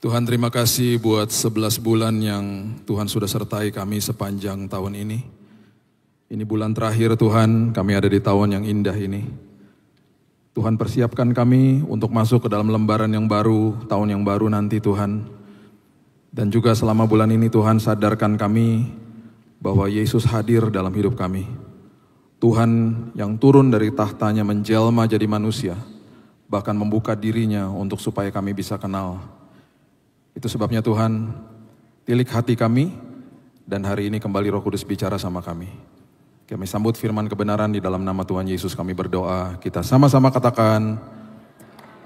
Tuhan, terima kasih buat 11 bulan yang Tuhan sudah sertai kami sepanjang tahun ini. Ini bulan terakhir Tuhan, kami ada di tahun yang indah ini. Tuhan, persiapkan kami untuk masuk ke dalam lembaran yang baru, tahun yang baru nanti Tuhan. Dan juga selama bulan ini Tuhan, sadarkan kami bahwa Yesus hadir dalam hidup kami. Tuhan yang turun dari tahtanya menjelma jadi manusia, bahkan membuka dirinya untuk supaya kami bisa kenal. Itu sebabnya Tuhan, tilik hati kami, dan hari ini kembali Roh Kudus bicara sama kami. Kami sambut firman kebenaran di dalam nama Tuhan Yesus kami berdoa. Kita sama-sama katakan,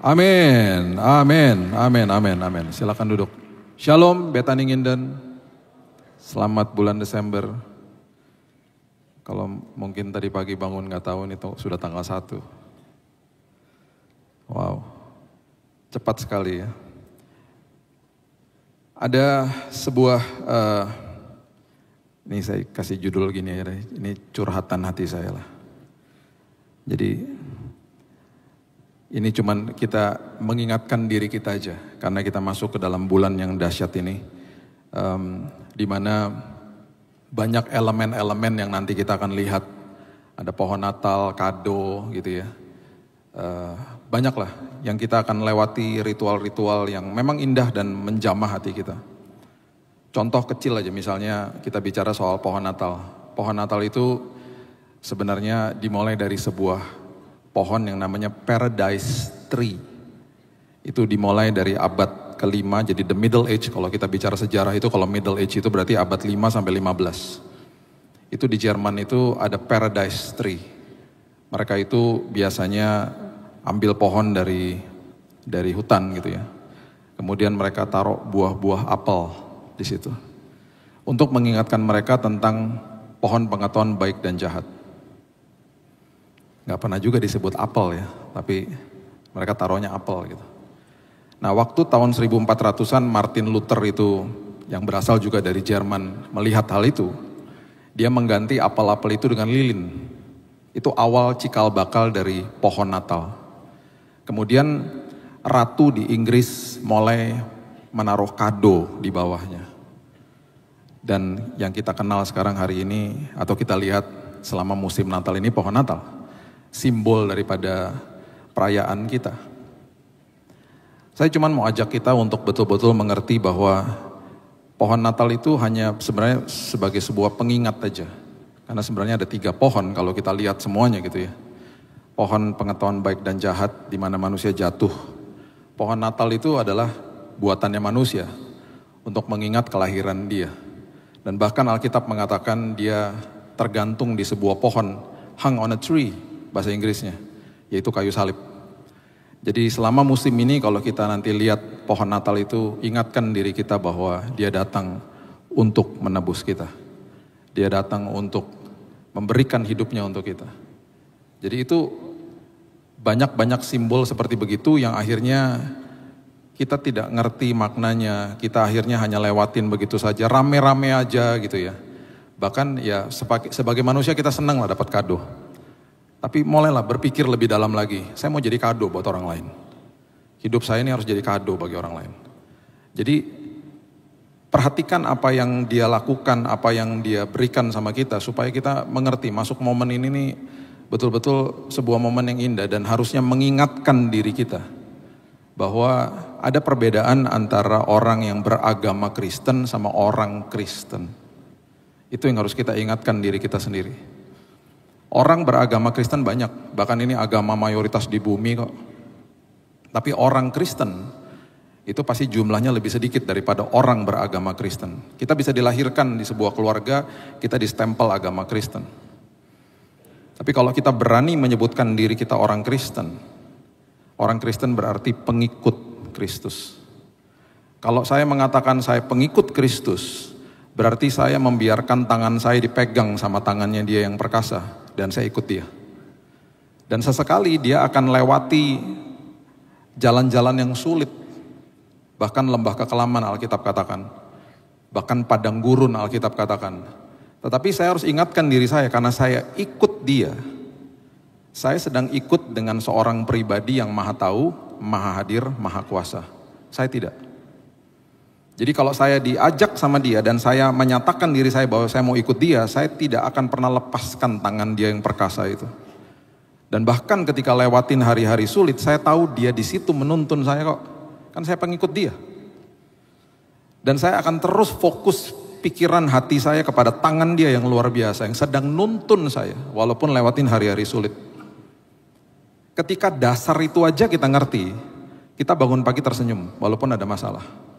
amin, amin, amin, amin, amin. Silakan duduk. Shalom, Bethany Nginden. Selamat bulan Desember. Kalau mungkin tadi pagi bangun gak tahu ini sudah tanggal 1. Wow, cepat sekali ya. Ada sebuah, ini saya kasih judul gini ya, ini curhatan hati saya lah. Jadi ini cuman kita mengingatkan diri kita aja, karena kita masuk ke dalam bulan yang dahsyat ini, di mana banyak elemen-elemen yang nanti kita akan lihat. Ada pohon Natal, kado gitu ya. Banyaklah yang kita akan lewati ritual-ritual yang memang indah dan menjamah hati kita. Contoh kecil aja, misalnya kita bicara soal pohon Natal. Pohon Natal itu sebenarnya dimulai dari sebuah pohon yang namanya Paradise Tree. Itu dimulai dari abad ke-5, jadi the Middle Age. Kalau kita bicara sejarah itu, kalau Middle Age itu berarti abad 5 sampai 15. Itu di Jerman itu ada Paradise Tree. Mereka itu biasanya ambil pohon dari hutan gitu ya. Kemudian mereka taruh buah-buah apel di situ. Untuk mengingatkan mereka tentang pohon pengetahuan baik dan jahat. Gak pernah juga disebut apel ya, tapi mereka taruhnya apel gitu. Nah, waktu tahun 1400-an Martin Luther itu yang berasal juga dari Jerman melihat hal itu, dia mengganti apel-apel itu dengan lilin. Itu awal cikal bakal dari pohon Natal. Kemudian ratu di Inggris mulai menaruh kado di bawahnya. Dan yang kita kenal sekarang hari ini, atau kita lihat selama musim Natal ini, pohon Natal. Simbol daripada perayaan kita. Saya cuma mau ajak kita untuk betul-betul mengerti bahwa pohon Natal itu hanya sebenarnya sebagai sebuah pengingat aja. Karena sebenarnya ada 3 pohon kalau kita lihat semuanya gitu ya. Pohon pengetahuan baik dan jahat di mana manusia jatuh. Pohon Natal itu adalah buatannya manusia untuk mengingat kelahiran dia. Dan bahkan Alkitab mengatakan dia tergantung di sebuah pohon, hung on a tree bahasa Inggrisnya, yaitu kayu salib. Jadi selama musim ini kalau kita nanti lihat pohon Natal itu, ingatkan diri kita bahwa dia datang untuk menebus kita. Dia datang untuk memberikan hidupnya untuk kita. Jadi itu banyak-banyak simbol seperti begitu yang akhirnya kita tidak ngerti maknanya. Kita akhirnya hanya lewatin begitu saja, rame-rame aja gitu ya. Bahkan ya sebagai manusia kita senang lah dapat kado. Tapi mulailah berpikir lebih dalam lagi. Saya mau jadi kado buat orang lain. Hidup saya ini harus jadi kado bagi orang lain. Jadi perhatikan apa yang dia lakukan, apa yang dia berikan sama kita, supaya kita mengerti masuk momen ini nih betul-betul sebuah momen yang indah dan harusnya mengingatkan diri kita bahwa ada perbedaan antara orang yang beragama Kristen sama orang Kristen. Itu yang harus kita ingatkan diri kita sendiri. Orang beragama Kristen banyak, bahkan ini agama mayoritas di bumi kok. Tapi orang Kristen itu pasti jumlahnya lebih sedikit daripada orang beragama Kristen. Kita bisa dilahirkan di sebuah keluarga, kita distempel agama Kristen. Tapi kalau kita berani menyebutkan diri kita orang Kristen berarti pengikut Kristus. Kalau saya mengatakan saya pengikut Kristus, berarti saya membiarkan tangan saya dipegang sama tangannya dia yang perkasa, dan saya ikut dia. Dan sesekali dia akan lewati jalan-jalan yang sulit, bahkan lembah kekelaman Alkitab katakan, bahkan padang gurun Alkitab katakan. Tetapi saya harus ingatkan diri saya karena saya ikut dia. Saya sedang ikut dengan seorang pribadi yang maha tahu, maha hadir, maha kuasa. Saya tidak. Jadi kalau saya diajak sama dia dan saya menyatakan diri saya bahwa saya mau ikut dia, saya tidak akan pernah lepaskan tangan dia yang perkasa itu. Dan bahkan ketika lewatin hari-hari sulit, saya tahu dia di situ menuntun saya kok. Kan saya pengikut dia. Dan saya akan terus fokus pikiran hati saya kepada tangan dia yang luar biasa, yang sedang nuntun saya, walaupun lewatin hari-hari sulit. Ketika dasar itu aja kita ngerti, kita bangun pagi tersenyum, walaupun ada masalah.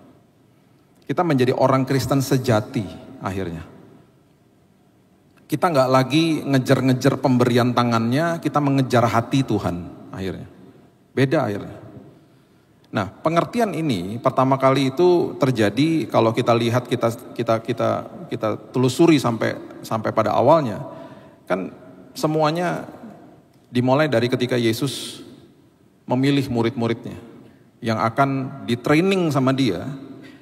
Kita menjadi orang Kristen sejati akhirnya. Kita nggak lagi ngejar-ngejar pemberian tangannya, kita mengejar hati Tuhan akhirnya. Beda akhirnya. Nah, pengertian ini pertama kali itu terjadi kalau kita lihat kita telusuri sampai pada awalnya. Kan semuanya dimulai dari ketika Yesus memilih murid-muridnya yang akan di-training sama dia,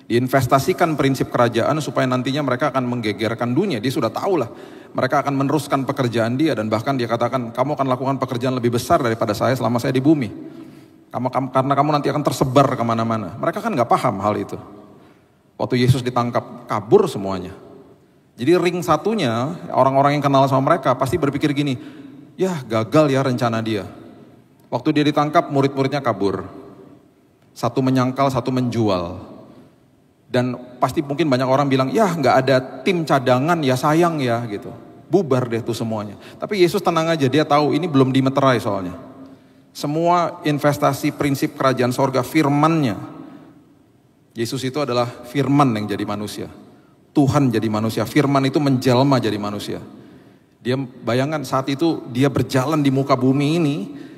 diinvestasikan prinsip kerajaan supaya nantinya mereka akan menggegerkan dunia. Dia sudah tahu lah, mereka akan meneruskan pekerjaan dia dan bahkan dia katakan, kamu akan lakukan pekerjaan lebih besar daripada saya selama saya di bumi. Karena kamu nanti akan tersebar kemana-mana. Mereka kan gak paham hal itu. Waktu Yesus ditangkap, kabur semuanya. Jadi ring satunya, orang-orang yang kenal sama mereka pasti berpikir gini, ya gagal ya rencana dia. Waktu dia ditangkap, murid-muridnya kabur. Satu menyangkal, satu menjual. Dan pasti mungkin banyak orang bilang, ya nggak ada tim cadangan ya sayang ya gitu. Bubar deh tuh semuanya. Tapi Yesus tenang aja, dia tahu ini belum dimeterai soalnya. Semua investasi prinsip kerajaan sorga, firman-Nya. Yesus itu adalah firman yang jadi manusia. Tuhan jadi manusia, firman itu menjelma jadi manusia. Dia bayangkan saat itu dia berjalan di muka bumi ini,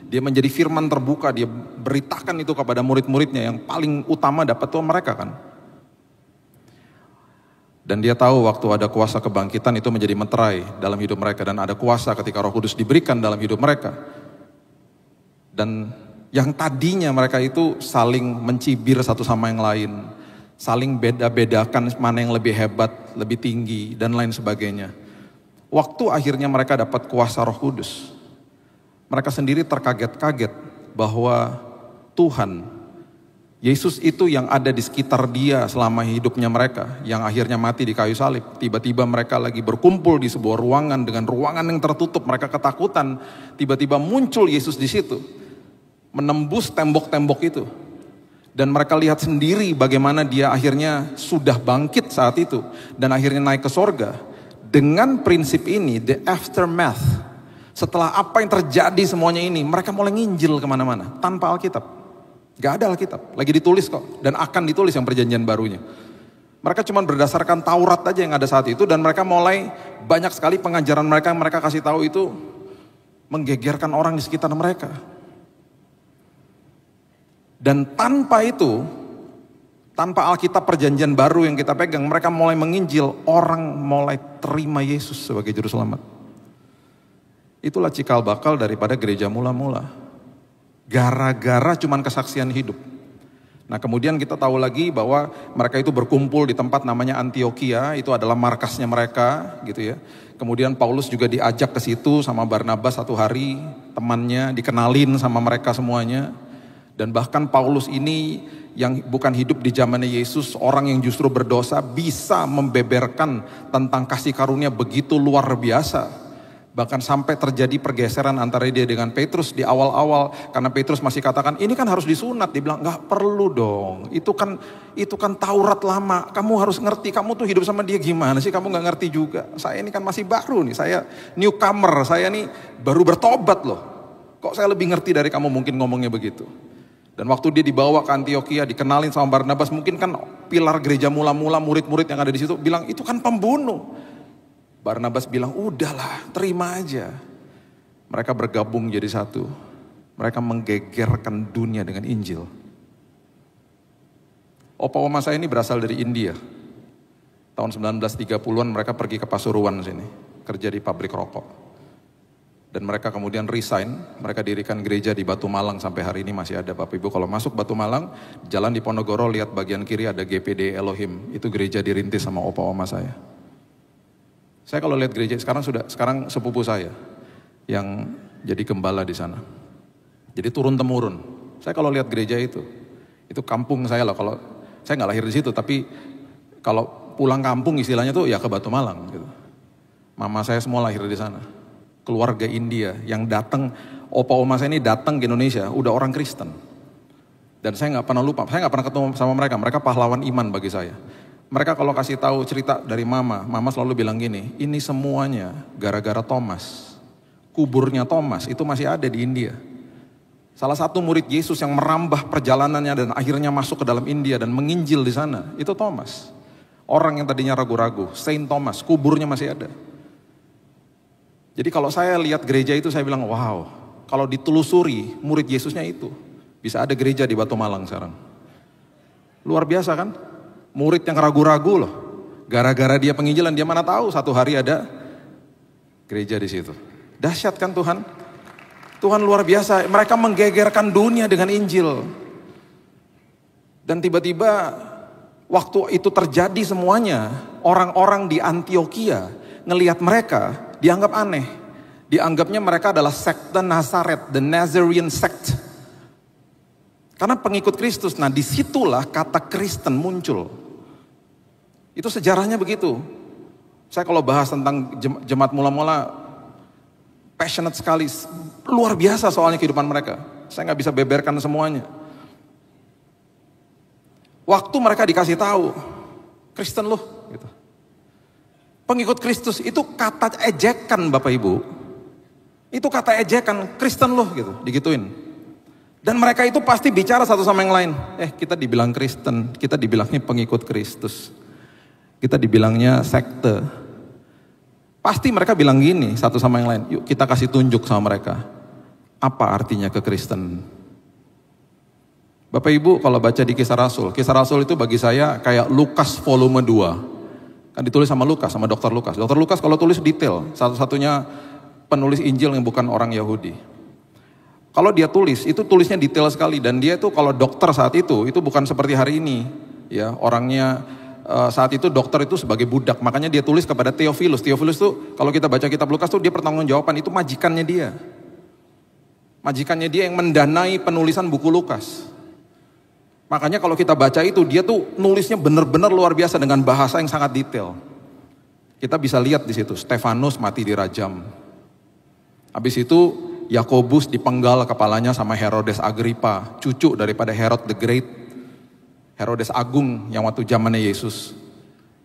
dia menjadi firman terbuka, dia beritakan itu kepada murid-muridnya yang paling utama dapat tuh mereka kan. Dan dia tahu waktu ada kuasa kebangkitan itu menjadi meterai dalam hidup mereka. Dan ada kuasa ketika Roh Kudus diberikan dalam hidup mereka. Dan yang tadinya mereka itu saling mencibir satu sama yang lain. Saling beda-bedakan mana yang lebih hebat, lebih tinggi dan lain sebagainya. Waktu akhirnya mereka dapat kuasa Roh Kudus. Mereka sendiri terkaget-kaget bahwa Tuhan Yesus itu yang ada di sekitar dia selama hidupnya mereka, yang akhirnya mati di kayu salib. Tiba-tiba mereka lagi berkumpul di sebuah ruangan dengan ruangan yang tertutup, mereka ketakutan. Tiba-tiba muncul Yesus di situ, menembus tembok-tembok itu. Dan mereka lihat sendiri bagaimana dia akhirnya sudah bangkit saat itu. Dan akhirnya naik ke sorga. Dengan prinsip ini, the aftermath, setelah apa yang terjadi semuanya ini, mereka mulai nginjil kemana-mana, tanpa Alkitab. Gak ada Alkitab, lagi ditulis kok. Dan akan ditulis yang perjanjian barunya. Mereka cuma berdasarkan Taurat aja yang ada saat itu. Dan mereka mulai banyak sekali pengajaran mereka yang mereka kasih tahu itu menggegerkan orang di sekitar mereka. Dan tanpa itu, tanpa Alkitab perjanjian baru yang kita pegang, mereka mulai menginjil, orang mulai terima Yesus sebagai juru selamat. Itulah cikal bakal daripada gereja mula-mula. Gara-gara cuman kesaksian hidup. Nah kemudian kita tahu lagi bahwa mereka itu berkumpul di tempat namanya Antioquia, itu adalah markasnya mereka gitu ya. Kemudian Paulus juga diajak ke situ sama Barnabas satu hari, temannya dikenalin sama mereka semuanya. Dan bahkan Paulus ini yang bukan hidup di zamannya Yesus, orang yang justru berdosa bisa membeberkan tentang kasih karunia begitu luar biasa. Bahkan sampai terjadi pergeseran antara dia dengan Petrus di awal-awal. Karena Petrus masih katakan, ini kan harus disunat. Dia bilang, gak perlu dong. Itu kan Taurat lama. Kamu harus ngerti, kamu tuh hidup sama dia gimana sih? Kamu gak ngerti juga. Saya ini kan masih baru nih, saya newcomer. Saya nih baru bertobat loh. Kok saya lebih ngerti dari kamu mungkin ngomongnya begitu. Dan waktu dia dibawa ke Antioquia, dikenalin sama Barnabas. Mungkin kan pilar gereja mula-mula, murid-murid yang ada di situ bilang, itu kan pembunuh. Barnabas bilang, udahlah, terima aja. Mereka bergabung jadi satu. Mereka menggegerkan dunia dengan Injil. Opa oma saya ini berasal dari India. Tahun 1930-an mereka pergi ke Pasuruan sini. Kerja di pabrik rokok. Dan mereka kemudian resign. Mereka dirikan gereja di Batu Malang sampai hari ini masih ada. Bapak Ibu kalau masuk Batu Malang, jalan di Ponorogo, lihat bagian kiri ada GPD Elohim. Itu gereja dirintis sama opa oma saya. Saya kalau lihat gereja sekarang sepupu saya yang jadi gembala di sana. Jadi turun temurun. Saya kalau lihat gereja itu kampung saya lah. Kalau saya nggak lahir di situ, tapi Kalau pulang kampung istilahnya tuh ya ke Batu Malang gitu. Mama saya semua lahir di sana. Keluarga India yang datang, opa oma saya ini datang ke Indonesia, udah orang Kristen. Dan saya nggak pernah lupa, saya nggak pernah ketemu sama mereka. Mereka pahlawan iman bagi saya. Mereka kalau kasih tahu cerita dari mama selalu bilang gini, ini semuanya gara-gara Thomas. Kuburnya Thomas itu masih ada di India. Salah satu murid Yesus yang merambah perjalanannya dan akhirnya masuk ke dalam India dan menginjil di sana, itu Thomas. Orang yang tadinya ragu-ragu, Saint Thomas, kuburnya masih ada. Jadi kalau saya lihat gereja itu saya bilang, wow, kalau ditelusuri murid Yesusnya itu, bisa ada gereja di Batu Malang sekarang. Luar biasa kan? Murid yang ragu-ragu loh. Gara-gara dia penginjilan, dia mana tahu satu hari ada gereja di situ. Dahsyat kan Tuhan? Tuhan luar biasa, mereka menggegerkan dunia dengan Injil. Dan tiba-tiba waktu itu terjadi semuanya, orang-orang di Antioquia ngelihat mereka dianggap aneh. Dianggapnya mereka adalah sekte Nazaret, the Nazarene sect. Karena pengikut Kristus, nah disitulah kata Kristen muncul. Itu sejarahnya begitu. Saya kalau bahas tentang jemaat mula-mula, passionate sekali, luar biasa soalnya kehidupan mereka. Saya nggak bisa beberkan semuanya. Waktu mereka dikasih tahu, Kristen loh, gitu. Pengikut Kristus itu kata ejekan Bapak Ibu. Itu kata ejekan, Kristen loh gitu, digituin. Dan mereka itu pasti bicara satu sama yang lain. Kita dibilang Kristen, kita dibilangnya pengikut Kristus. Kita dibilangnya sekte. Pasti mereka bilang gini satu sama yang lain, yuk kita kasih tunjuk sama mereka. Apa artinya kekristen? Bapak Ibu kalau baca di Kisah Rasul itu bagi saya kayak Lukas volume 2. Kan ditulis sama Lukas, sama Dr. Lukas. Dr. Lukas kalau tulis detail, satu-satunya penulis Injil yang bukan orang Yahudi. Kalau dia tulis, itu tulisnya detail sekali. Dan dia itu kalau dokter saat itu bukan seperti hari ini. Ya, orangnya saat itu dokter itu sebagai budak, makanya dia tulis kepada Theophilus. Theophilus tuh kalau kita baca kitab Lukas tuh dia pertanggungjawaban, itu majikannya dia. Majikannya dia yang mendanai penulisan buku Lukas. Makanya kalau kita baca itu dia tuh nulisnya benar-benar luar biasa dengan bahasa yang sangat detail. Kita bisa lihat di situ, Stefanus mati dirajam. Habis itu Yakobus dipenggal kepalanya sama Herodes Agrippa, cucu daripada Herod the Great. Herodes Agung yang waktu zamannya Yesus.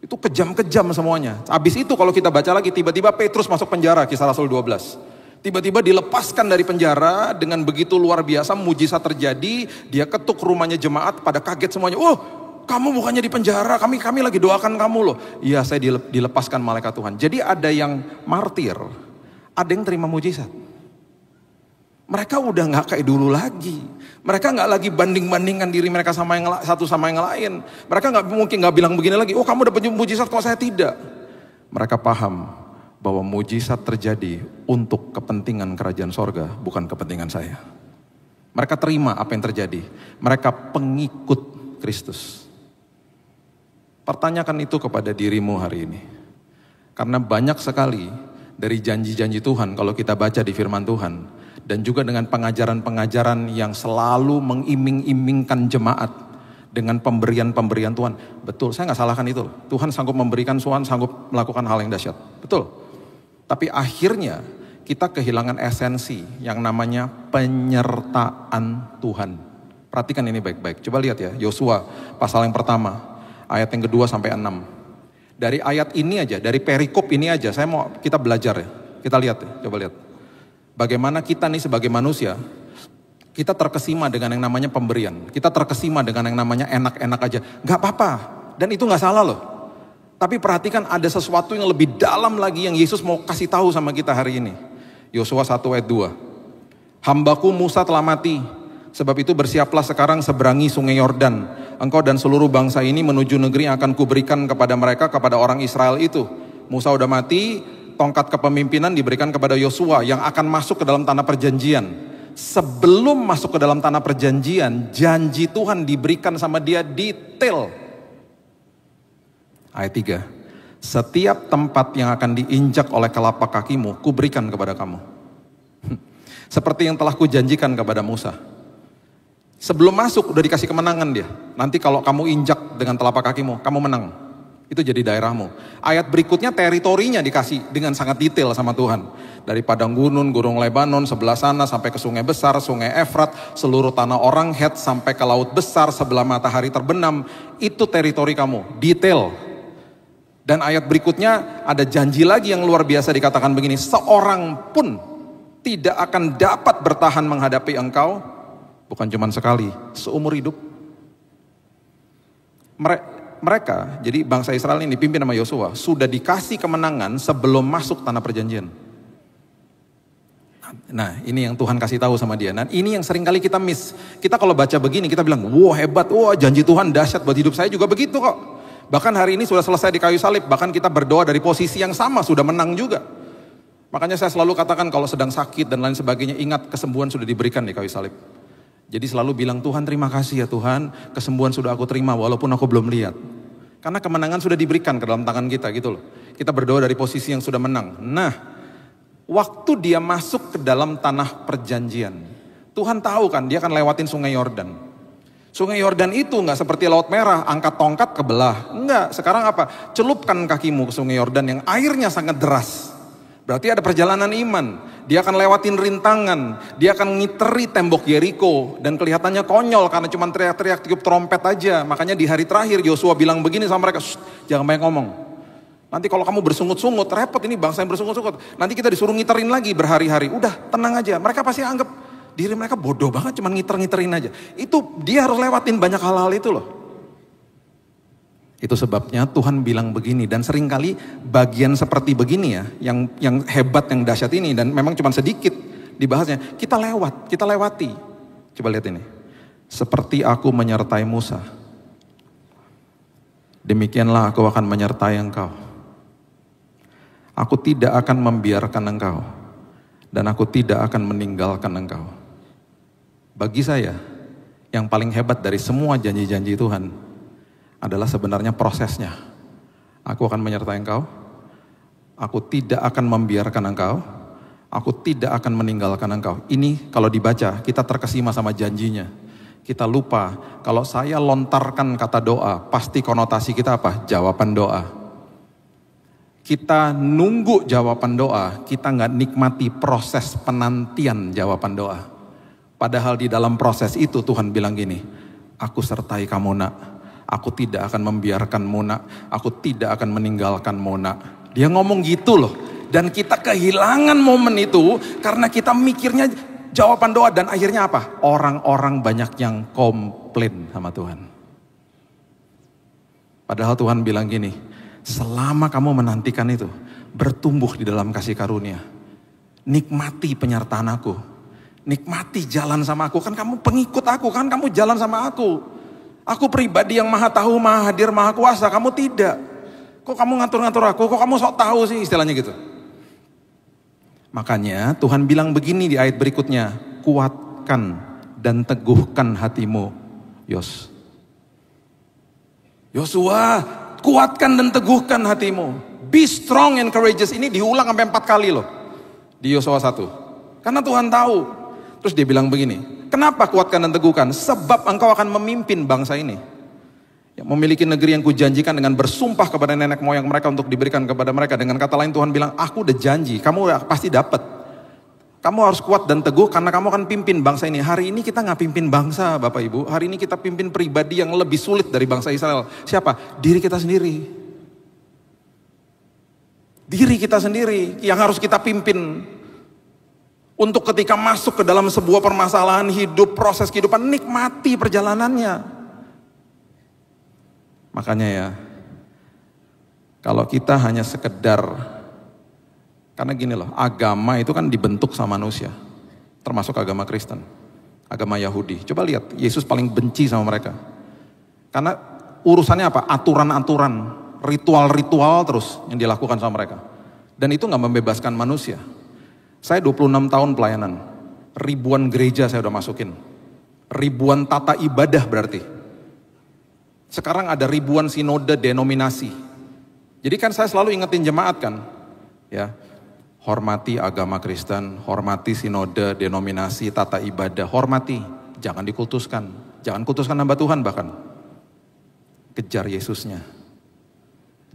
Itu kejam-kejam semuanya. Habis itu kalau kita baca lagi, tiba-tiba Petrus masuk penjara, Kisah Rasul 12. Tiba-tiba dilepaskan dari penjara dengan begitu luar biasa, mujizat terjadi. Dia ketuk rumahnya jemaat, pada kaget semuanya. Oh, kamu bukannya di penjara, kami lagi doakan kamu loh. Iya, saya dilepaskan malaikat Tuhan. Jadi ada yang martir, ada yang terima mujizat. Mereka udah gak kayak dulu lagi. Mereka gak lagi banding-bandingkan diri mereka sama yang satu sama yang lain. Mereka mungkin gak bilang begini lagi, oh kamu dapat mujizat kok saya tidak. Mereka paham bahwa mujizat terjadi untuk kepentingan kerajaan sorga, bukan kepentingan saya. Mereka terima apa yang terjadi. Mereka pengikut Kristus. Pertanyakan itu kepada dirimu hari ini. Karena banyak sekali dari janji-janji Tuhan kalau kita baca di firman Tuhan. Dan juga dengan pengajaran-pengajaran yang selalu mengiming-imingkan jemaat dengan pemberian-pemberian Tuhan. Betul, saya gak salahkan itu. Tuhan sanggup memberikan, Tuhan sanggup melakukan hal yang dahsyat. Betul. Tapi akhirnya kita kehilangan esensi yang namanya penyertaan Tuhan. Perhatikan ini baik-baik. Coba lihat ya, Yosua pasal yang pertama, ayat yang kedua sampai 6. Dari ayat ini aja, dari perikop ini aja, saya mau kita belajar ya. Kita lihat ya, coba lihat. Bagaimana kita nih sebagai manusia, kita terkesima dengan yang namanya pemberian. Kita terkesima dengan yang namanya enak-enak aja. Gak apa-apa, dan itu gak salah loh. Tapi perhatikan ada sesuatu yang lebih dalam lagi yang Yesus mau kasih tahu sama kita hari ini. Yosua 1 ayat 2. Hambaku Musa telah mati, sebab itu bersiaplah sekarang seberangi sungai Yordan. Engkau dan seluruh bangsa ini menuju negeri yang akan kuberikan kepada mereka, kepada orang Israel itu. Musa udah mati, tongkat kepemimpinan diberikan kepada Yosua yang akan masuk ke dalam tanah perjanjian. Sebelum masuk ke dalam tanah perjanjian, janji Tuhan diberikan sama dia detail. Ayat 3. Setiap tempat yang akan diinjak oleh telapak kakimu, kuberikan kepada kamu. Seperti yang telah kujanjikan kepada Musa. Sebelum masuk udah dikasih kemenangan dia. Nanti kalau kamu injak dengan telapak kakimu, kamu menang. Itu jadi daerahmu. Ayat berikutnya teritorinya dikasih dengan sangat detail sama Tuhan. Dari padang gunung Lebanon sebelah sana sampai ke sungai besar, sungai Efrat, seluruh tanah orang Het sampai ke laut besar sebelah matahari terbenam. Itu teritori kamu, detail. Dan ayat berikutnya ada janji lagi yang luar biasa dikatakan begini. Seorang pun tidak akan dapat bertahan menghadapi engkau. Bukan cuma sekali, seumur hidup. Mereka, jadi bangsa Israel ini dipimpin sama Yosua, sudah dikasih kemenangan sebelum masuk tanah perjanjian. Nah, ini yang Tuhan kasih tahu sama dia. Nah, ini yang sering kali kita miss. Kita kalau baca begini, kita bilang, wah hebat, wah janji Tuhan dahsyat buat hidup saya juga begitu kok. Bahkan hari ini sudah selesai di kayu salib, bahkan kita berdoa dari posisi yang sama, sudah menang juga. Makanya saya selalu katakan kalau sedang sakit dan lain sebagainya, ingat kesembuhan sudah diberikan di kayu salib. Jadi selalu bilang, Tuhan terima kasih ya Tuhan, kesembuhan sudah aku terima walaupun aku belum lihat. Karena kemenangan sudah diberikan ke dalam tangan kita gitu loh. Kita berdoa dari posisi yang sudah menang. Nah, waktu dia masuk ke dalam tanah perjanjian, Tuhan tahu kan dia akan lewatin sungai Yordan. Sungai Yordan itu nggak seperti Laut Merah, angkat tongkat kebelah. Enggak, sekarang apa? Celupkan kakimu ke sungai Yordan yang airnya sangat deras. Berarti ada perjalanan iman. Dia akan lewatin rintangan, dia akan ngiteri tembok Yeriko dan kelihatannya konyol karena cuma teriak-teriak tiup trompet aja. Makanya di hari terakhir Yosua bilang begini sama mereka, jangan banyak ngomong. Nanti kalau kamu bersungut-sungut, repot ini bangsa yang bersungut-sungut. Nanti kita disuruh ngiterin lagi berhari-hari. Udah, tenang aja. Mereka pasti anggap diri mereka bodoh banget, cuma ngiter-ngiterin aja. Itu dia harus lewatin banyak hal-hal itu loh. Itu sebabnya Tuhan bilang begini, dan seringkali bagian seperti begini ya, yang hebat, yang dahsyat ini, dan memang cuma sedikit dibahasnya, kita lewati. Coba lihat ini. Seperti aku menyertai Musa, demikianlah aku akan menyertai engkau. Aku tidak akan membiarkan engkau, dan aku tidak akan meninggalkan engkau. Bagi saya, yang paling hebat dari semua janji-janji Tuhan adalah sebenarnya prosesnya. Aku akan menyertai engkau, aku tidak akan membiarkan engkau, aku tidak akan meninggalkan engkau. Ini kalau dibaca, kita terkesima sama janjinya. Kita lupa, kalau saya lontarkan kata doa, pasti konotasi kita apa? Jawaban doa. Kita nunggu jawaban doa, kita nggak nikmati proses penantian jawaban doa. Padahal di dalam proses itu Tuhan bilang gini, aku sertai kamu nak. Aku tidak akan membiarkanmu nak, aku tidak akan meninggalkanmu nak. Dia ngomong gitu loh. Dan kita kehilangan momen itu karena kita mikirnya jawaban doa, dan akhirnya apa? Orang-orang banyak yang komplain sama Tuhan. Padahal Tuhan bilang gini, selama kamu menantikan itu, bertumbuh di dalam kasih karunia. Nikmati penyertaan aku. Nikmati jalan sama aku, kan kamu pengikut aku, kan kamu jalan sama aku. Aku pribadi yang maha tahu, maha hadir, maha kuasa, kamu tidak. Kok kamu ngatur-ngatur aku, kok kamu sok tahu sih, istilahnya gitu. Makanya Tuhan bilang begini di ayat berikutnya, kuatkan dan teguhkan hatimu, Yosua, kuatkan dan teguhkan hatimu. Be strong and courageous, ini diulang sampai 4 kali loh. Di Yosua 1. Karena Tuhan tahu. Terus dia bilang begini, kenapa kuatkan dan teguhkan? Sebab engkau akan memimpin bangsa ini. Yang memiliki negeri yang kujanjikan dengan bersumpah kepada nenek moyang mereka untuk diberikan kepada mereka. Dengan kata lain Tuhan bilang, aku udah janji, kamu pasti dapat. Kamu harus kuat dan teguh karena kamu akan pimpin bangsa ini. Hari ini kita nggak pimpin bangsa Bapak Ibu. Hari ini kita pimpin pribadi yang lebih sulit dari bangsa Israel. Siapa? Diri kita sendiri. Diri kita sendiri yang harus kita pimpin. Untuk ketika masuk ke dalam sebuah permasalahan hidup, proses kehidupan, nikmati perjalanannya. Makanya ya, kalau kita hanya sekedar, karena gini loh, agama itu kan dibentuk sama manusia, termasuk agama Kristen, agama Yahudi. Coba lihat, Yesus paling benci sama mereka. Karena urusannya apa? Aturan-aturan, ritual-ritual terus yang dilakukan sama mereka. Dan itu gak membebaskan manusia. Saya 26 tahun pelayanan, ribuan gereja saya udah masukin, ribuan tata ibadah berarti. Sekarang ada ribuan sinode denominasi. Jadi kan saya selalu ingetin jemaat kan, ya, hormati agama Kristen, hormati sinode, denominasi, tata ibadah, hormati, jangan dikultuskan, jangan kultuskan hamba Tuhan bahkan. Kejar Yesusnya.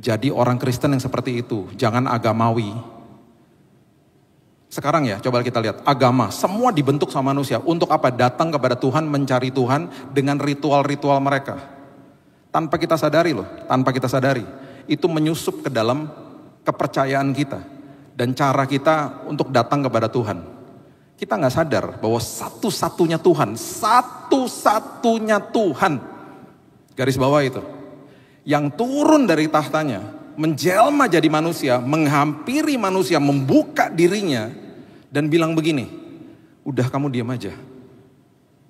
Jadi orang Kristen yang seperti itu, jangan agamawi. Sekarang ya, coba kita lihat, agama, semua dibentuk sama manusia. Untuk apa? Datang kepada Tuhan, mencari Tuhan dengan ritual-ritual mereka. Tanpa kita sadari loh, tanpa kita sadari. Itu menyusup ke dalam kepercayaan kita. Dan cara kita untuk datang kepada Tuhan. Kita gak sadar bahwa satu-satunya Tuhan, garis bawah itu, yang turun dari tahtanya, menjelma jadi manusia, menghampiri manusia, membuka dirinya, dan bilang begini, udah kamu diam aja.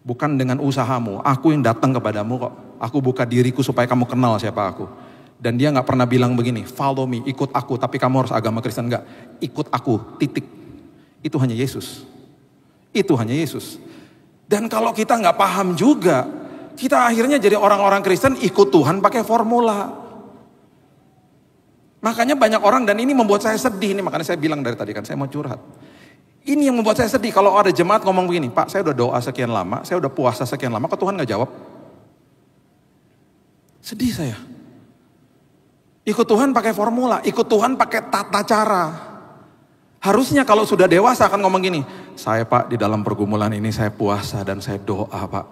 Bukan dengan usahamu, aku yang datang kepadamu kok. Aku buka diriku supaya kamu kenal siapa aku. Dan dia gak pernah bilang begini, follow me, ikut aku, tapi kamu harus agama Kristen. Enggak, ikut aku, titik. Itu hanya Yesus. Itu hanya Yesus. Dan kalau kita gak paham juga, kita akhirnya jadi orang-orang Kristen ikut Tuhan pakai formula. Makanya banyak orang, dan ini membuat saya sedih. Ini makanya saya bilang dari tadi kan, saya mau curhat. Ini yang membuat saya sedih. Kalau ada jemaat ngomong begini, Pak saya udah doa sekian lama, saya udah puasa sekian lama, kok Tuhan gak jawab? Sedih saya. Ikut Tuhan pakai formula, ikut Tuhan pakai tata cara. Harusnya kalau sudah dewasa akan ngomong gini, saya Pak di dalam pergumulan ini saya puasa dan saya doa Pak.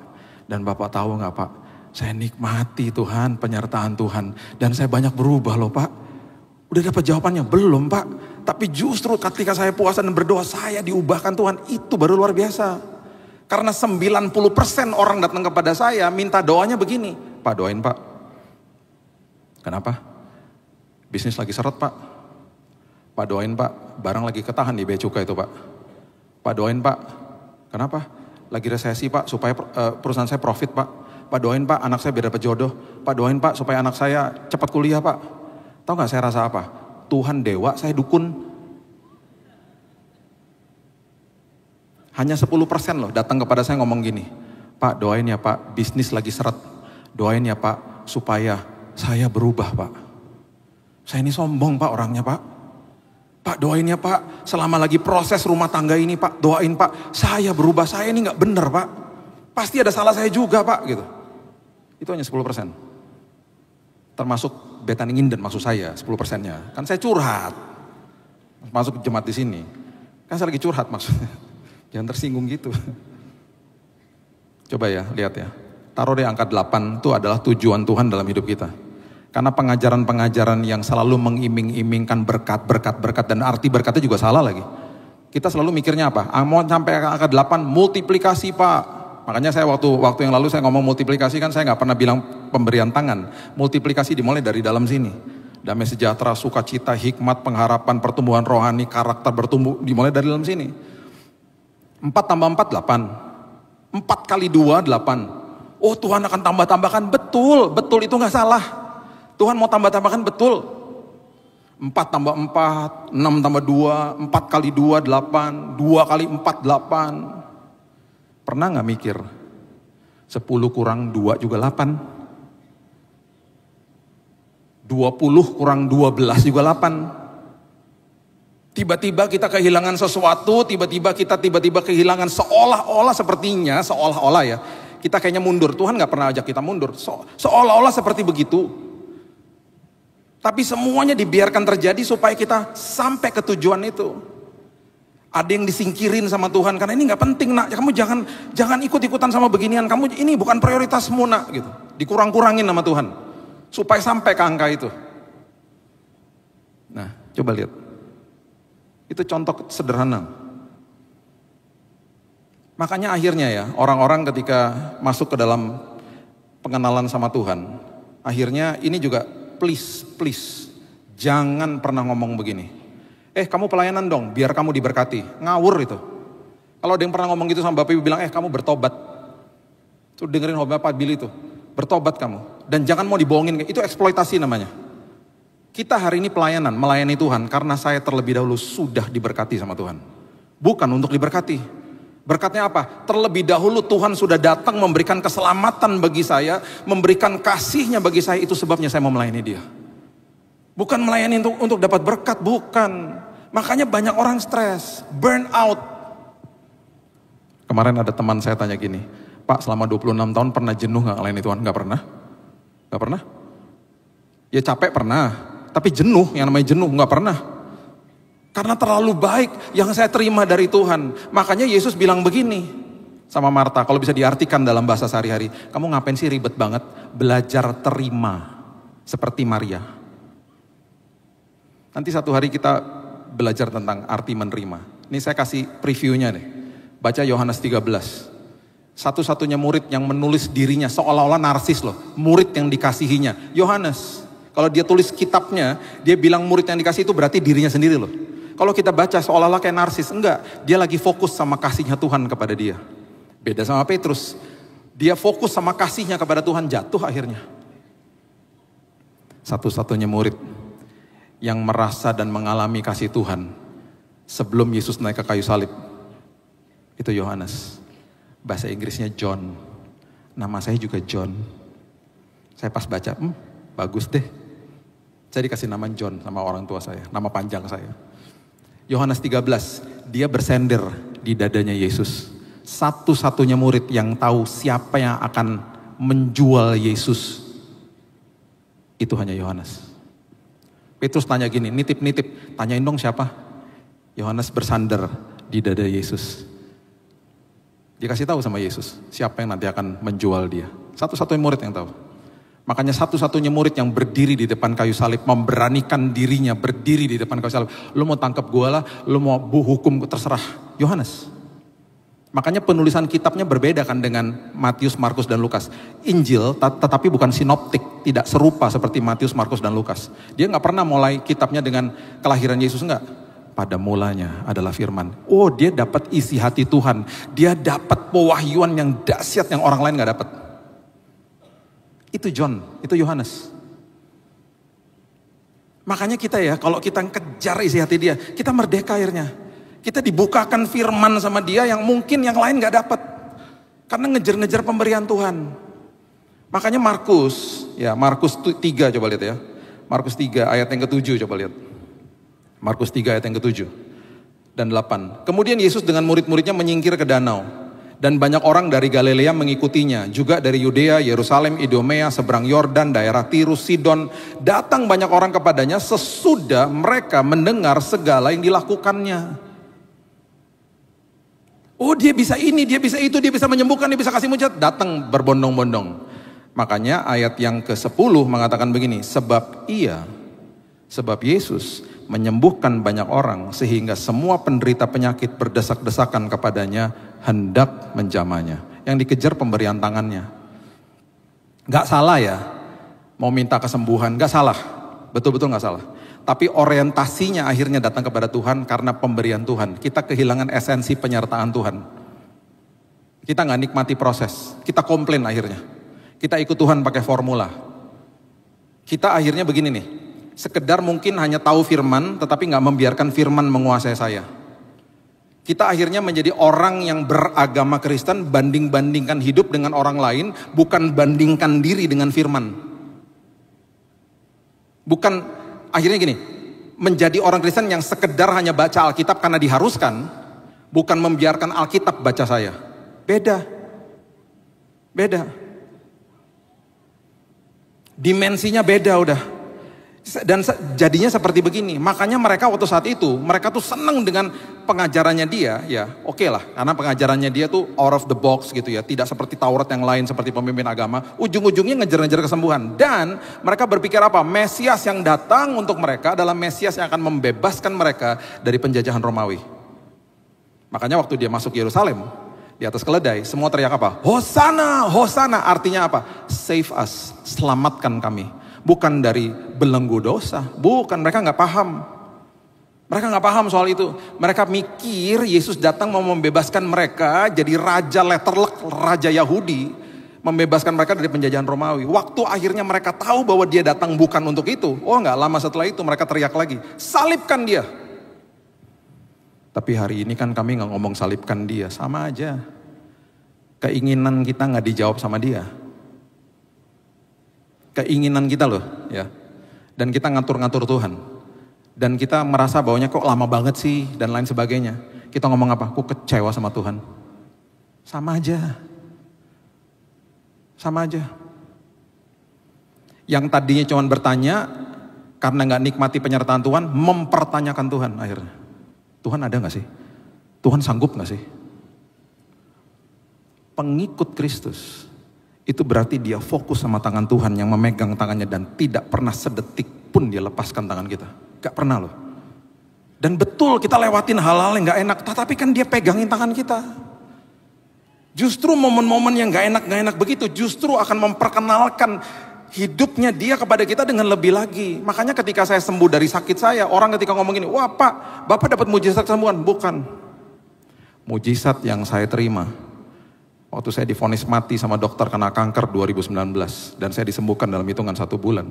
Dan Bapak tahu gak Pak, saya nikmati Tuhan, penyertaan Tuhan. Dan saya banyak berubah loh Pak. Udah dapat jawabannya? Belum Pak. Tapi justru ketika saya puasa dan berdoa, saya diubahkan Tuhan. Itu baru luar biasa. Karena 90% orang datang kepada saya minta doanya begini. Pak doain Pak. Kenapa? Bisnis lagi seret Pak. Pak doain Pak, barang lagi ketahan di bea cukai itu Pak. Pak doain Pak. Kenapa? Lagi resesi Pak, supaya perusahaan saya profit Pak. Pak doain Pak, anak saya biar dapat jodoh. Pak doain Pak, supaya anak saya cepat kuliah Pak. Tahu gak saya rasa apa? Tuhan dewa, saya dukun. Hanya 10% loh datang kepada saya ngomong gini. Pak doain ya Pak, bisnis lagi seret. Doain ya Pak, supaya saya berubah Pak. Saya ini sombong Pak orangnya Pak. Pak doain ya Pak, selama lagi proses rumah tangga ini Pak, doain Pak, saya berubah, saya ini gak bener Pak. Pasti ada salah saya juga Pak gitu. Itu hanya 10%. Termasuk Betaninginden maksud saya 10%-nya. Kan saya curhat. Masuk jemaat di sini. Kan saya lagi curhat maksudnya. Jangan tersinggung gitu. Coba ya, lihat ya. Taruh di angka 8 itu adalah tujuan Tuhan dalam hidup kita. Karena pengajaran-pengajaran yang selalu mengiming-imingkan berkat, dan arti berkatnya juga salah lagi. Kita selalu mikirnya apa? Mau sampai angka 8 multiplikasi Pak. Makanya saya waktu yang lalu saya ngomong multiplikasi kan saya nggak pernah bilang pemberian tangan. Multiplikasi dimulai dari dalam sini. Damai sejahtera, sukacita, hikmat, pengharapan, pertumbuhan rohani, karakter bertumbuh dimulai dari dalam sini. 4 tambah 4, 8. 4 kali 2, 8. Oh Tuhan akan tambah-tambahkan. Betul itu nggak salah. Tuhan mau tambah-tambahkan betul. 4 tambah 4, 6 tambah 2, 4 kali 2, 8. 2 kali 4, 8. Pernah gak mikir 10 kurang 2 juga 8. 20 kurang 12 juga 8. Tiba-tiba kita kehilangan sesuatu, tiba-tiba kehilangan seolah-olah ya. Kita kayaknya mundur, Tuhan gak pernah ajak kita mundur. Seolah-olah seperti begitu. Tapi semuanya dibiarkan terjadi supaya kita sampai ke tujuan itu. Ada yang disingkirin sama Tuhan karena ini nggak penting nak. Kamu jangan ikut-ikutan sama beginian. Kamu ini bukan prioritasmu nak gitu. Dikurang-kurangin sama Tuhan supaya sampai ke angka itu. Nah, coba lihat. Itu contoh sederhana. Makanya akhirnya ya orang-orang ketika masuk ke dalam pengenalan sama Tuhan, akhirnya ini juga please jangan pernah ngomong begini. Kamu pelayanan dong, biar kamu diberkati. Ngawur itu. Kalau ada yang pernah ngomong gitu sama Bapak Ibu bilang, kamu bertobat. Tuh dengerin Bapak Billy itu. Bertobat kamu. Dan jangan mau dibohongin. Itu eksploitasi namanya. Kita hari ini pelayanan, melayani Tuhan. Karena saya terlebih dahulu sudah diberkati sama Tuhan. Bukan untuk diberkati. Berkatnya apa? Terlebih dahulu Tuhan sudah datang memberikan keselamatan bagi saya. Memberikan kasihnya bagi saya. Itu sebabnya saya mau melayani dia. Bukan melayani untuk dapat berkat, bukan. Makanya banyak orang stres, burn out. Kemarin ada teman saya tanya gini, Pak selama 26 tahun pernah jenuh gak melayani Tuhan? Gak pernah. Gak pernah? Ya capek pernah, Tapi jenuh, yang namanya jenuh nggak pernah. Karena terlalu baik yang saya terima dari Tuhan. Makanya Yesus bilang begini sama Marta, kalau bisa diartikan dalam bahasa sehari-hari, kamu ngapain sih ribet banget? Belajar terima seperti Maria. Nanti satu hari kita belajar tentang arti menerima. Ini saya kasih previewnya nih. Baca Yohanes 13. Satu-satunya murid yang menulis dirinya seolah-olah narsis loh. Murid yang dikasihinya. Yohanes. Kalau dia tulis kitabnya, dia bilang murid yang dikasih itu berarti dirinya sendiri loh. Kalau kita baca seolah-olah kayak narsis, enggak. Dia lagi fokus sama kasihnya Tuhan kepada dia. Beda sama Petrus. Dia fokus sama kasihnya kepada Tuhan, jatuh akhirnya. Satu-satunya murid yang merasa dan mengalami kasih Tuhan sebelum Yesus naik ke kayu salib, itu Yohanes. Bahasa Inggrisnya John. Nama saya juga John. Saya pas baca, bagus deh. Saya dikasih nama John sama orang tua saya, nama panjang saya. Yohanes 13, dia bersender di dadanya Yesus. Satu-satunya murid yang tahu siapa yang akan menjual Yesus, itu hanya Yohanes. Petrus tanya gini, nitip-nitip, tanyain dong siapa? Yohanes bersandar di dada Yesus. Dikasih tahu sama Yesus, siapa yang nanti akan menjual dia. Satu-satunya murid yang tahu. Makanya satu-satunya murid yang berdiri di depan kayu salib, memberanikan dirinya berdiri di depan kayu salib. Lu mau tangkap gua lah, lu mau hukum terserah. Yohanes. Makanya penulisan kitabnya berbeda kan dengan Matius, Markus, dan Lukas. Injil tetapi bukan sinoptik, tidak serupa seperti Matius, Markus, dan Lukas. Dia nggak pernah mulai kitabnya dengan kelahiran Yesus, enggak. Pada mulanya adalah firman. Oh, dia dapat isi hati Tuhan. Dia dapat pewahyuan yang dahsyat yang orang lain nggak dapat. Itu John, itu Yohanes. Makanya kita ya, kalau kita kejar isi hati dia, kita merdeka akhirnya. Kita dibukakan firman sama dia yang mungkin yang lain gak dapat. Karena ngejar-ngejar pemberian Tuhan. Makanya Markus 3 coba lihat ya. Markus 3 ayat yang ke-7 coba lihat. Markus 3 ayat yang ke-7 dan 8. Kemudian Yesus dengan murid-muridnya menyingkir ke danau. Dan banyak orang dari Galilea mengikutinya, juga dari Yudea, Yerusalem, Idumea, seberang Yordan, daerah Tirus, Sidon. Datang banyak orang kepadanya sesudah mereka mendengar segala yang dilakukannya. Oh, dia bisa ini, dia bisa itu, dia bisa menyembuhkan, dia bisa kasih mujizat. Datang berbondong-bondong. Makanya ayat yang ke-10 mengatakan begini, sebab Yesus menyembuhkan banyak orang sehingga semua penderita penyakit berdesak-desakan kepadanya hendak menjamahnya. Yang dikejar pemberian tangannya. Gak salah ya, mau minta kesembuhan, gak salah. Betul-betul gak salah. Tapi orientasinya akhirnya datang kepada Tuhan karena pemberian Tuhan. Kita kehilangan esensi penyertaan Tuhan. Kita gak nikmati proses, kita komplain akhirnya. Kita ikut Tuhan pakai formula. Kita akhirnya begini nih, sekedar mungkin hanya tahu firman, tetapi gak membiarkan firman menguasai saya. Kita akhirnya menjadi orang yang beragama Kristen, banding-bandingkan hidup dengan orang lain, bukan bandingkan diri dengan firman. Bukan, akhirnya gini, menjadi orang Kristen yang sekedar hanya baca Alkitab karena diharuskan, bukan membiarkan Alkitab baca saya. Beda. Dimensinya beda udah. Dan jadinya seperti begini. Makanya mereka waktu saat itu, mereka tuh seneng dengan pengajarannya dia, ya oke lah. Karena pengajarannya dia tuh out of the box gitu ya. Tidak seperti Taurat yang lain, seperti pemimpin agama. Ujung-ujungnya ngejar-ngejar kesembuhan. Dan mereka berpikir apa? Mesias yang datang untuk mereka adalah Mesias yang akan membebaskan mereka dari penjajahan Romawi. Makanya waktu dia masuk Yerusalem, di atas keledai, semua teriak apa? Hosana, Hosana. Artinya apa? Save us, selamatkan kami. Bukan dari belenggu dosa. Bukan, mereka gak paham. Mereka gak paham soal itu. Mereka mikir Yesus datang mau membebaskan mereka jadi raja letterlek, raja Yahudi. Membebaskan mereka dari penjajahan Romawi. Waktu akhirnya mereka tahu bahwa dia datang bukan untuk itu. Oh gak lama setelah itu mereka teriak lagi. Salibkan dia. Tapi hari ini kan kami gak ngomong salibkan dia. Sama aja. Keinginan kita gak dijawab sama dia. Keinginan kita loh ya. Dan kita ngatur-ngatur Tuhan. Dan kita merasa baunya kok lama banget sih dan lain sebagainya. Kita ngomong apa? Aku kecewa sama Tuhan. Sama aja. Sama aja. Yang tadinya cuma bertanya, Karena nggak nikmati penyertaan Tuhan, mempertanyakan Tuhan akhirnya. Tuhan ada nggak sih? Tuhan sanggup nggak sih? Pengikut Kristus itu berarti dia fokus sama tangan Tuhan yang memegang tangannya dan tidak pernah sedetik pun dia lepaskan tangan kita. Gak pernah loh. Dan betul kita lewatin hal-hal yang gak enak, tetapi kan dia pegangin tangan kita. Justru momen-momen yang gak enak begitu justru akan memperkenalkan hidupnya dia kepada kita dengan lebih lagi. Makanya ketika saya sembuh dari sakit saya, orang ketika ngomong gini, wah Pak, Bapak dapat mujizat kesembuhan. Bukan. Mujizat yang saya terima waktu saya divonis mati sama dokter kena kanker 2019 dan saya disembuhkan dalam hitungan 1 bulan.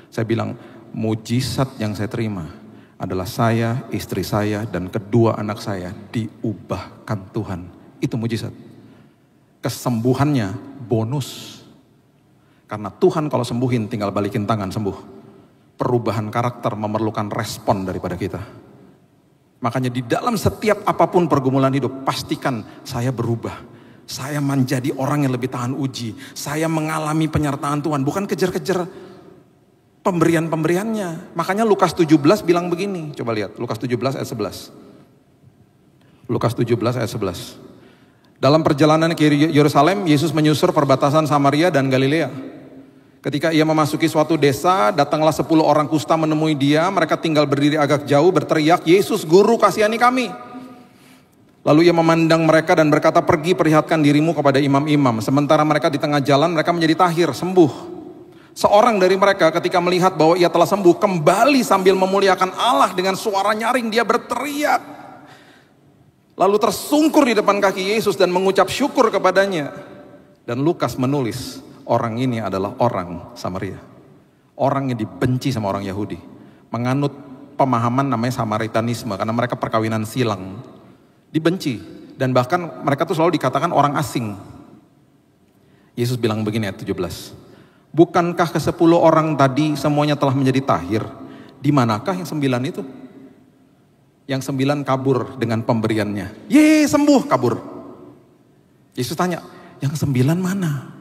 Saya bilang, mujizat yang saya terima adalah saya, istri saya, dan kedua anak saya diubahkan Tuhan. Itu mujizat. Kesembuhannya bonus. Karena Tuhan kalau sembuhin tinggal balikin tangan sembuh. Perubahan karakter memerlukan respon daripada kita. Makanya di dalam setiap apapun pergumulan hidup, pastikan saya berubah. Saya menjadi orang yang lebih tahan uji. Saya mengalami penyertaan Tuhan, bukan kejar-kejar pemberian-pemberiannya. Makanya Lukas 17 bilang begini. Coba lihat, Lukas 17 ayat 11. Lukas 17 ayat 11. Dalam perjalanan ke Yerusalem, Yesus menyusur perbatasan Samaria dan Galilea. Ketika ia memasuki suatu desa, datanglah 10 orang kusta menemui dia. Mereka tinggal berdiri agak jauh, berteriak, Yesus Guru, kasihani kami. Lalu ia memandang mereka dan berkata, pergi perlihatkan dirimu kepada imam-imam. Sementara mereka di tengah jalan, mereka menjadi tahir, sembuh. Seorang dari mereka ketika melihat bahwa ia telah sembuh, kembali sambil memuliakan Allah dengan suara nyaring, dia berteriak. Lalu tersungkur di depan kaki Yesus dan mengucap syukur kepadanya. Dan Lukas menulis, orang ini adalah orang Samaria. Orang yang dibenci sama orang Yahudi. Menganut pemahaman namanya Samaritanisme, karena mereka perkawinan silang. Dibenci. Dan bahkan mereka tuh selalu dikatakan orang asing. Yesus bilang begini ayat 17. Bukankah ke-10 orang tadi semuanya telah menjadi tahir? Di manakah yang 9 itu? Yang 9 kabur dengan pemberiannya. Yeay, sembuh, kabur. Yesus tanya, yang 9 mana?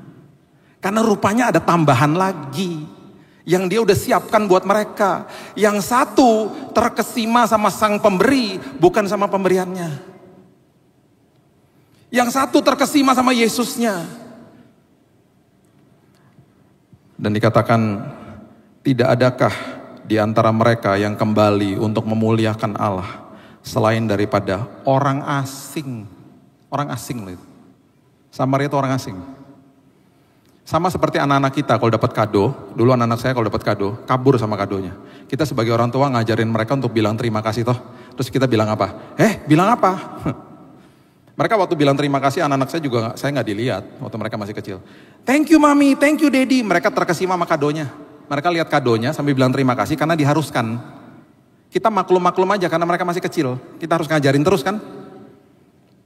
Karena rupanya ada tambahan lagi yang dia udah siapkan buat mereka. Yang 1 terkesima sama sang pemberi, bukan sama pemberiannya. Yang 1 terkesima sama Yesusnya. Dan dikatakan, tidak adakah di antara mereka yang kembali untuk memuliakan Allah selain daripada orang asing. Orang asing loh itu. Samaria itu orang asing. Sama seperti anak-anak kita kalau dapat kado, dulu anak-anak saya kalau dapat kado, kabur sama kadonya. Kita sebagai orang tua ngajarin mereka untuk bilang terima kasih toh. Terus kita bilang apa? Bilang apa? Mereka waktu bilang terima kasih, anak-anak saya juga saya nggak dilihat waktu mereka masih kecil. Thank you mami, thank you daddy. Mereka terkesima sama kadonya. Mereka lihat kadonya sambil bilang terima kasih karena diharuskan. Kita maklum-maklum aja karena mereka masih kecil. Kita harus ngajarin terus kan.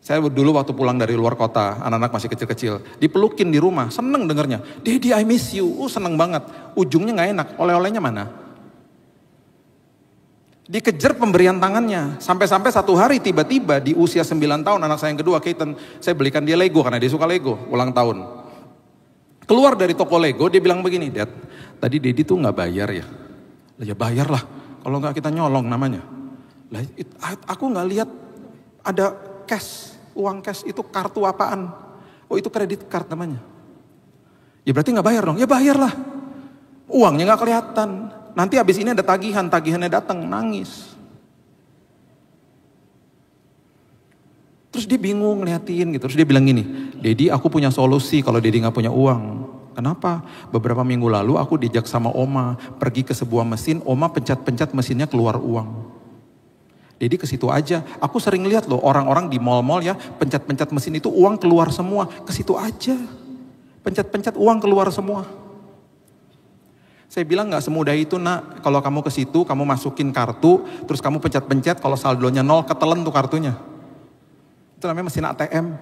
Saya dulu waktu pulang dari luar kota, anak-anak masih kecil-kecil. Dipelukin di rumah, seneng dengernya. Daddy I miss you, seneng banget. Ujungnya gak enak, oleh-olehnya mana? Dikejar pemberian tangannya. Sampai-sampai satu hari tiba-tiba di usia 9 tahun anak saya yang kedua, Keaton, saya belikan dia Lego karena dia suka Lego, ulang tahun. Keluar dari toko Lego, dia bilang begini, Dad, tadi Daddy tuh gak bayar ya? Lah ya bayar lah, kalau gak kita nyolong namanya. Lah aku gak lihat ada cash, uang cash, itu kartu apaan? Oh itu kredit card namanya. Ya berarti gak bayar dong? Ya bayar lah. Uangnya gak kelihatan. Nanti habis ini ada tagihannya datang, nangis. Terus dia bingung ngeliatin gitu. Terus dia bilang gini, Daddy aku punya solusi kalau Daddy gak punya uang. Kenapa? Beberapa minggu lalu aku diajak sama Oma pergi ke sebuah mesin, Oma pencet-pencet mesinnya keluar uang. Daddy ke situ aja. Aku sering lihat loh orang-orang di mall-mall ya, pencet-pencet mesin itu uang keluar semua. Ke situ aja. Pencet-pencet uang keluar semua. Saya bilang gak semudah itu nak, kalau kamu ke situ, kamu masukin kartu, terus kamu pencet-pencet, kalau saldonya 0, ketelen tuh kartunya. Itu namanya mesin ATM.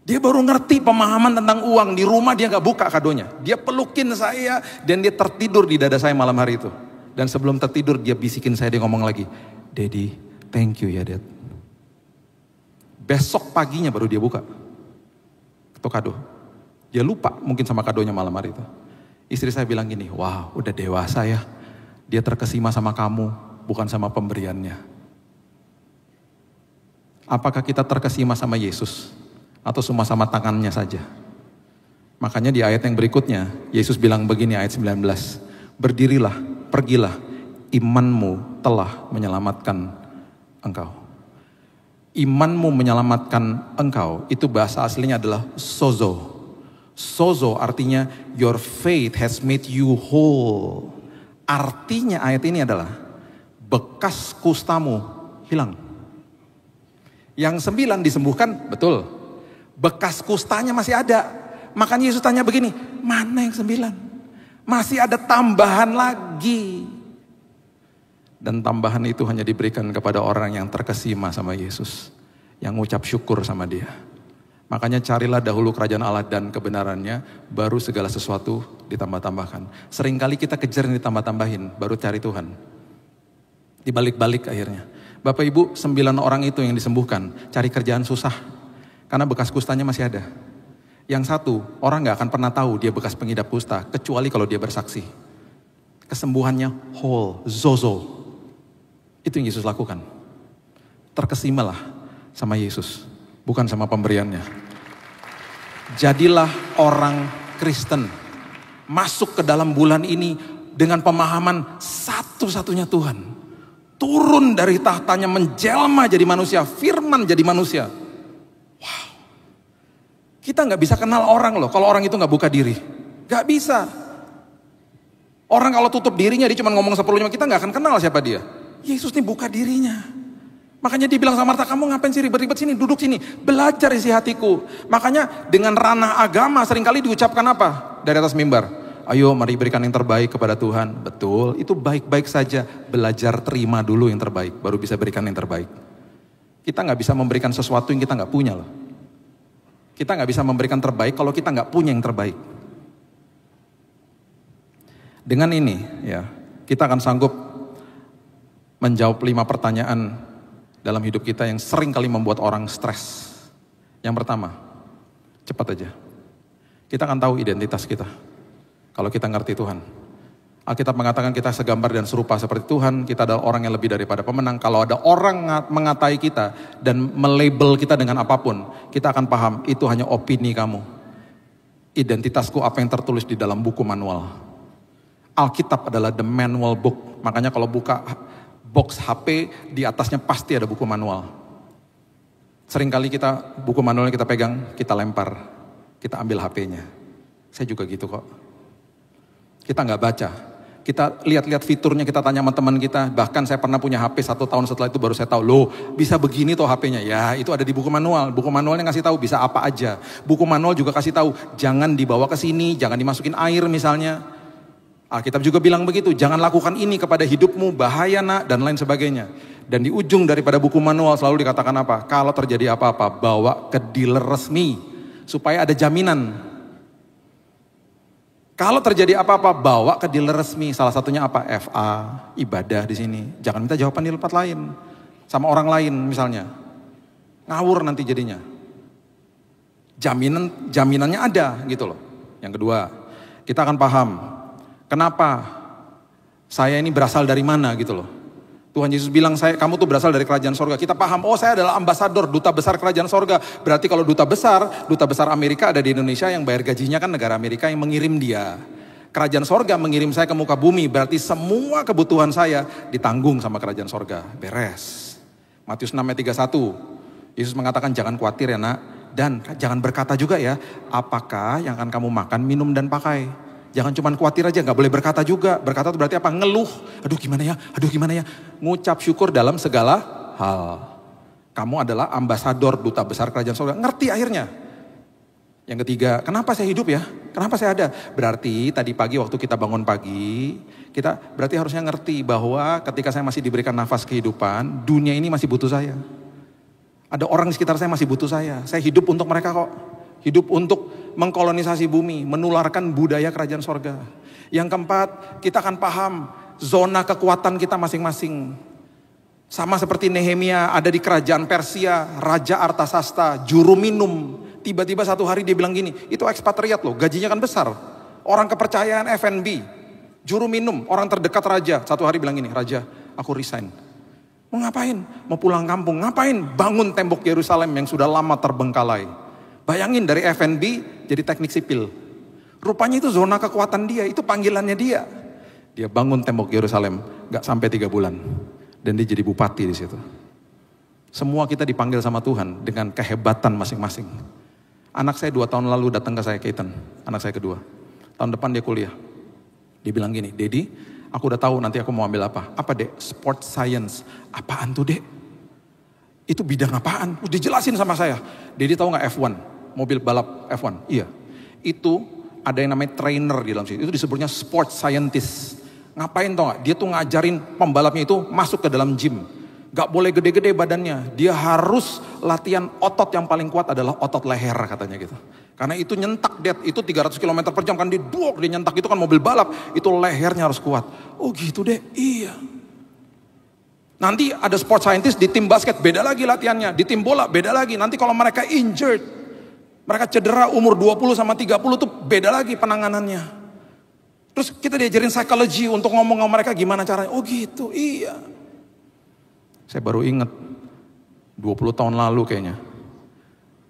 Dia baru ngerti pemahaman tentang uang, di rumah dia gak buka kadonya. Dia pelukin saya, dan dia tertidur di dada saya malam hari itu. Dan sebelum tertidur dia bisikin saya, dia ngomong lagi, Daddy, thank you ya Dad. Besok paginya baru dia buka. Itu kado. Dia lupa mungkin sama kadonya malam hari itu. Istri saya bilang gini, wah udah dewasa ya. Dia terkesima sama kamu, bukan sama pemberiannya. Apakah kita terkesima sama Yesus? Atau cuma sama tangannya saja? Makanya di ayat yang berikutnya, Yesus bilang begini ayat 19. Berdirilah, pergilah, imanmu telah menyelamatkan engkau. Imanmu menyelamatkan engkau, itu bahasa aslinya adalah sozo. Sozo artinya your faith has made you whole. Artinya ayat ini adalah bekas kustamu hilang. Yang 9 disembuhkan, betul. Bekas kustanya masih ada. Makanya Yesus tanya begini, mana yang 9? Masih ada tambahan lagi. Dan tambahan itu hanya diberikan kepada orang yang terkesima sama Yesus. Yang ngucap syukur sama dia. Makanya carilah dahulu kerajaan Allah dan kebenarannya, baru segala sesuatu ditambah-tambahkan. Seringkali kita kejar yang ditambah-tambahin, baru cari Tuhan. Dibalik-balik akhirnya. Bapak Ibu, 9 orang itu yang disembuhkan, cari kerjaan susah. Karena bekas kustanya masih ada. Yang satu, orang gak akan pernah tahu dia bekas pengidap kusta, kecuali kalau dia bersaksi. Kesembuhannya whole, zozo. Itu yang Yesus lakukan. Terkesimalah sama Yesus, bukan sama pemberiannya. Jadilah orang Kristen. Masuk ke dalam bulan ini dengan pemahaman satu-satunya Tuhan. Turun dari tahtanya, menjelma jadi manusia, firman jadi manusia. Wow. Kita gak bisa kenal orang loh, kalau orang itu gak buka diri. Gak bisa. Orang kalau tutup dirinya, dia cuma ngomong seperlunya, kita gak akan kenal siapa dia. Yesus nih buka dirinya. Makanya dia bilang sama Marta, kamu ngapain sih ribet-ribet sini, duduk sini. Belajar isi hatiku. Makanya dengan ranah agama seringkali diucapkan apa? Dari atas mimbar. Ayo mari berikan yang terbaik kepada Tuhan. Betul, itu baik-baik saja. Belajar terima dulu yang terbaik, baru bisa berikan yang terbaik. Kita gak bisa memberikan sesuatu yang kita gak punya loh. Kita gak bisa memberikan terbaik kalau kita gak punya yang terbaik. Dengan ini ya, kita akan sanggup menjawab 5 pertanyaan dalam hidup kita yang sering kali membuat orang stres. Yang pertama, cepat aja. Kita akan tahu identitas kita. Kalau kita ngerti Tuhan. Alkitab mengatakan kita segambar dan serupa seperti Tuhan. Kita adalah orang yang lebih daripada pemenang. Kalau ada orang mengatai kita dan melabel kita dengan apapun, kita akan paham itu hanya opini kamu. Identitasku apa yang tertulis di dalam buku manual. Alkitab adalah the manual book. Makanya kalau buka box HP, di atasnya pasti ada buku manual. Seringkali kita buku manualnya kita pegang, kita lempar, kita ambil HP-nya. Saya juga gitu kok. Kita nggak baca, kita lihat-lihat fiturnya, kita tanya sama teman kita. Bahkan saya pernah punya HP 1 tahun setelah itu baru saya tahu, loh bisa begini tuh HP-nya. Ya itu ada di buku manual. Buku manualnya ngasih tahu bisa apa aja. Buku manual juga kasih tahu jangan dibawa ke sini, jangan dimasukin air misalnya. Alkitab juga bilang begitu, jangan lakukan ini kepada hidupmu, bahaya nak, dan lain sebagainya. Dan di ujung daripada buku manual selalu dikatakan apa? Kalau terjadi apa-apa, bawa ke dealer resmi supaya ada jaminan. Kalau terjadi apa-apa, bawa ke dealer resmi. Salah satunya apa? FA, ibadah di sini. Jangan minta jawaban di tempat lain. Sama orang lain misalnya. Ngawur nanti jadinya. Jaminannya ada gitu loh. Yang kedua, kita akan paham. Kenapa saya ini berasal dari mana gitu loh. Tuhan Yesus bilang, kamu tuh berasal dari kerajaan sorga. Kita paham, oh saya adalah ambasador, duta besar kerajaan sorga. Berarti kalau duta besar Amerika ada di Indonesia, yang bayar gajinya kan negara Amerika yang mengirim dia. Kerajaan sorga mengirim saya ke muka bumi, berarti semua kebutuhan saya ditanggung sama kerajaan sorga. Beres. Matius 6 ayat 31, Yesus mengatakan jangan khawatir ya nak. Dan jangan berkata juga ya, apakah yang akan kamu makan, minum dan pakai. Jangan cuma khawatir aja, gak boleh berkata juga. Berkata itu berarti apa? Ngeluh. Aduh gimana ya. Ngucap syukur dalam segala hal. Kamu adalah ambasador, duta besar kerajaan sorga. Ngerti akhirnya. Yang ketiga, kenapa saya hidup ya? Kenapa saya ada? Berarti tadi pagi waktu kita bangun pagi, kita berarti harusnya ngerti bahwa ketika saya masih diberikan nafas kehidupan, dunia ini masih butuh saya. Ada orang di sekitar saya masih butuh saya. Saya hidup untuk mereka kok. Hidup untuk mengkolonisasi bumi, menularkan budaya kerajaan sorga. Yang keempat, kita akan paham zona kekuatan kita masing-masing. Sama seperti Nehemia ada di kerajaan Persia, Raja Artasasta, juru minum. Tiba-tiba satu hari dia bilang gini, itu ekspatriat loh, gajinya kan besar. Orang kepercayaan F&B, juru minum, orang terdekat raja. Satu hari bilang gini, "Raja, aku resign." Mau ngapain? Mau pulang kampung. Ngapain? Bangun tembok Yerusalem yang sudah lama terbengkalai. Bayangin dari F&B jadi teknik sipil. Rupanya itu zona kekuatan dia, itu panggilannya dia. Dia bangun tembok Yerusalem, gak sampai 3 bulan. Dan dia jadi bupati di situ. Semua kita dipanggil sama Tuhan dengan kehebatan masing-masing. Anak saya 2 tahun lalu datang ke saya, Keaton, anak saya kedua. Tahun depan dia kuliah. Dia bilang gini, "Dedi, aku udah tahu nanti aku mau ambil apa." "Apa, Dek?" "Sport science." "Apaan tuh, Dek?" "Itu bidang apaan?" Udah jelasin sama saya. "Dedi tahu gak F1? Mobil balap F1?" "Iya." "Itu ada yang namanya trainer di dalam situ. Itu disebutnya sport scientist." "Ngapain tau gak? Dia tuh ngajarin pembalapnya itu masuk ke dalam gym. Gak boleh gede-gede badannya. Dia harus latihan otot yang paling kuat adalah otot leher," katanya gitu. Karena itu nyentak, Dad, itu 300 km per jam kan dia nyentak, itu kan mobil balap, itu lehernya harus kuat. "Oh gitu, Dek." "Iya." Nanti ada sport scientist di tim basket, beda lagi latihannya. Di tim bola, beda lagi. Nanti kalau mereka injured, mereka cedera umur 20 sama 30 tuh beda lagi penanganannya. Terus kita diajarin psychology untuk ngomong sama mereka gimana caranya. "Oh gitu, iya." Saya baru ingat, 20 tahun lalu kayaknya.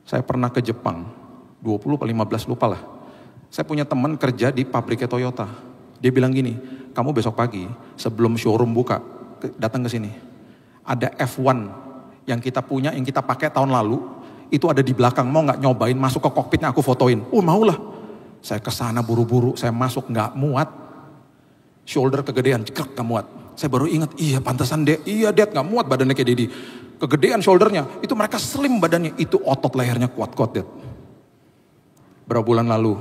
Saya pernah ke Jepang. 20 atau 15 lupa lah. Saya punya teman kerja di pabriknya Toyota. Dia bilang gini, "Kamu besok pagi sebelum showroom buka, datang ke sini. Ada F1 yang kita punya, yang kita pakai tahun lalu, itu ada di belakang. Mau nggak nyobain masuk ke kokpitnya, aku fotoin." "Oh, maulah." Saya kesana buru-buru, saya masuk nggak muat. Shoulder kegedean, cekrek nggak muat. Saya baru ingat, iya pantesan Dek, iya Dad nggak muat badannya kayak Dedi. Kegedean shouldernya, itu mereka slim badannya, itu otot lehernya kuat-kuat Dad. Berapa bulan lalu,